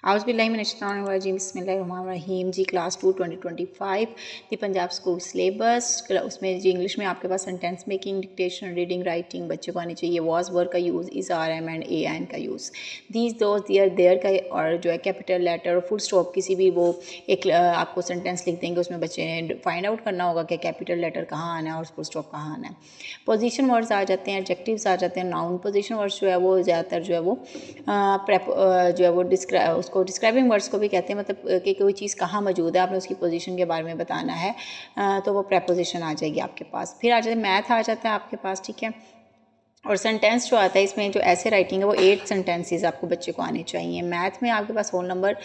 आउज़ुबिल्लाहिमिनश्शैतानिर्रजीम बिस्मिल्लाहिर्रहमानिर्रहीम जी class 2 2025 the Punjab school syllabus. उसमें जी इंग्लिश में आपके पास sentence making, dictation, reading, writing बच्चों को आनी चाहिए। वॉज वर्ड का use, is, are, am and a an का use, these, those, their, there का, और जो है कैपिटल लेटर और फुल स्टॉप किसी भी वो एक आपको सेंटेंस लिख देंगे, उसमें बच्चे ने फाइंड आउट करना होगा कि कैपिटल लेटर कहाँ आना है और फुल स्टॉप कहाँ आना है। पोजीशन वर्ड्स आ जाते हैं, एडजेक्टिव्स आ जाते हैं, नाउन। पोजीशन वर्ड्स जो है वो ज़्यादातर जो है वो जो है वो उसको डिस्क्राइबिंग वर्ड्स को भी कहते हैं, मतलब कि कोई चीज़ कहाँ मौजूद है, आपने उसकी पोजीशन के बारे में बताना है, तो वो प्रेपोजिशन आ जाएगी आपके पास। फिर आ जाता है मैथ आ जाता है आपके पास, ठीक है। और सेंटेंस जो आता है इसमें जो ऐसे राइटिंग है वो 8 सेंटेंसेस आपको बच्चे को आने चाहिए। मैथ में आपके पास होल नंबर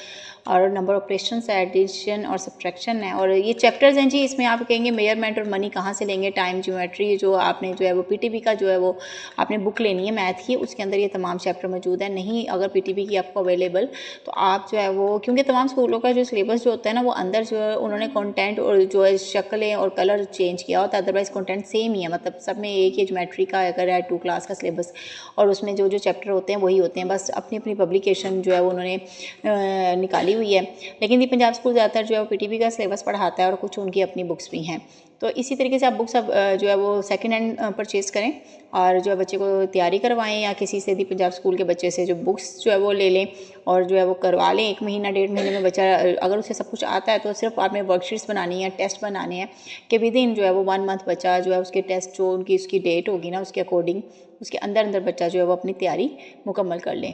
और नंबर ऑपरेशन है, एडिशन और सब्ट्रैक्शन है, और ये चैप्टर्स हैं जी। इसमें आप कहेंगे मेजरमेंट और मनी कहाँ से लेंगे, टाइम, ज्योमेट्री, जो आपने जो है वो पीटीबी का जो है वो आपने बुक लेनी है मैथ की, उसके अंदर ये तमाम चैप्टर मौजूद है। नहीं अगर पीटीबी की आपको अवेलेबल, तो आप जो है वो, क्योंकि तमाम स्कूलों का जो सिलेबस जो होता है ना वो अंदर जो है उन्होंने कंटेंट और जो है शक्लें और कलर चेंज किया होता है, अदरवाइज़ कंटेंट सेम ही है, मतलब सब में एक ही ज्योमेट्री का अगर है 2 क्लास का सिलेबस, और उसमें जो जो चैप्टर होते हैं वही होते हैं, बस अपनी अपनी पब्लिकेशन जो है वो उन्होंने निकाली हुई है। लेकिन दी पंजाब स्कूल ज़्यादातर जो है वो पीटीबी का सिलेबस पढ़ाता है और कुछ उनकी अपनी बुक्स भी हैं। तो इसी तरीके से आप बुक्स अब जो है वो सेकेंड हैंड परचेज़ करें और जो है बच्चे को तैयारी करवाएं, या किसी से दी पंजाब स्कूल के बच्चे से जो बुक्स जो है वो ले लें और जो है वो करवा लें। 1 महीना 1.5 महीने में बच्चा अगर उसे सब कुछ आता है तो सिर्फ आपने वर्कशीट्स बनानी है, टेस्ट बनाने हैं कि विद इन जो है वो 1 मंथ बच्चा जो है उसके टेस्ट जो उनकी उसकी डेट होगी ना उसके अकॉर्डिंग उसके अंदर बच्चा जो है वो अपनी तैयारी मुकम्मल कर लें।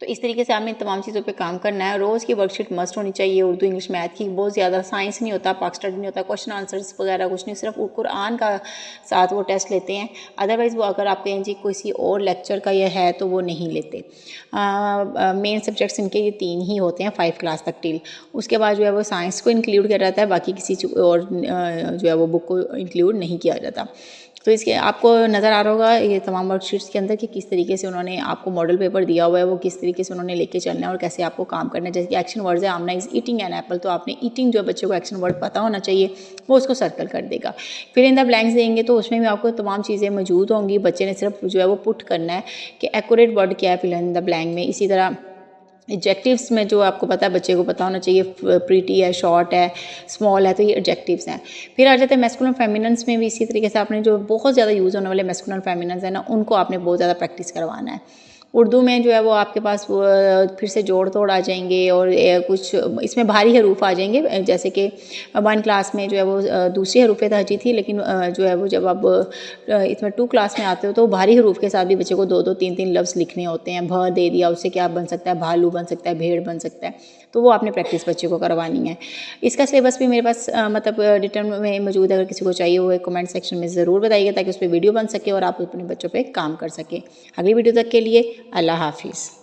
तो इस तरीके से आपने तमाम चीज़ों पे काम करना है। रोज़ की वर्कशीट मस्ट होनी चाहिए, उर्दू, इंग्लिश, मैथ की। बहुत ज़्यादा साइंस नहीं होता, पाक स्टडी नहीं होता, क्वेश्चन आंसर्स वगैरह कुछ नहीं, सिर्फ कुरान का साथ वो टेस्ट लेते हैं। अदरवाइज़ वो अगर आप कहें जी किसी और लेक्चर का ये है तो वो नहीं लेते। मेन सब्जेक्ट्स इनके ये 3 ही होते हैं 5 क्लास तक टिल। उसके बाद जो है वो साइंस को इंक्लूड किया जाता है, बाकी किसी और जो है वो बुक को इंक्लूड नहीं किया जाता। तो इसके आपको नज़र आ रहा होगा ये तमाम वर्कशीट्स के अंदर कि किस तरीके से उन्होंने आपको मॉडल पेपर दिया हुआ है, वो किस तरीके से उन्होंने लेके चलना है और कैसे आपको काम करना है। जैसे कि एक्शन वर्ड्स है, आमना इज़ ईटिंग एन एप्पल, तो आपने ईटिंग जो बच्चे को एक्शन वर्ड पता होना चाहिए, वो उसको सर्कल कर देगा। फिर इन द ब्लैंक्स देंगे तो उसमें भी आपको तमाम चीज़ें मौजूद होंगी, बच्चे ने सिर्फ जो है वो पुट करना है कि एक्यूरेट वर्ड क्या है फिल इन द ब्लैंक में। इसी तरह एडजेक्टिव्स में जो आपको पता है बच्चे को पता होना चाहिए, प्रीटी है, शॉर्ट है, स्मॉल है, तो ये एडजेक्टिव्स हैं। फिर आ जाते हैं मैस्कुलिन फेमिनिन्स में भी इसी तरीके से आपने जो बहुत ज़्यादा यूज़ होने वाले मैस्कुलिन फेमिनिन्स हैं ना उनको आपने बहुत ज़्यादा प्रैक्टिस करवाना है। उर्दू में जो है वो आपके पास फिर से जोड़ तोड़ आ जाएंगे और कुछ इसमें भारी हरूफ आ जाएंगे, जैसे कि 1 क्लास में जो है वो दूसरी हरूफ तहजी थी, लेकिन जो है वो जब आप इसमें 2 क्लास में आते हो तो भारी हरूफ के साथ भी बच्चे को 2-2 3-3 लफ्ज़ लिखने होते हैं। भ दे दिया, उससे क्या बन सकता है, भालू बन सकता है, भेड़ बन सकता है, तो वो आपने प्रैक्टिस बच्चे को करवानी है। इसका सिलेबस भी मेरे पास मतलब रिटर्न में मौजूद है, अगर किसी को चाहिए वो कमेंट सेक्शन में ज़रूर बताइएगा ताकि उस पर वीडियो बन सके और आप अपने बच्चों पे काम कर सकें। अगली वीडियो तक के लिए अल्लाह हाफिज़।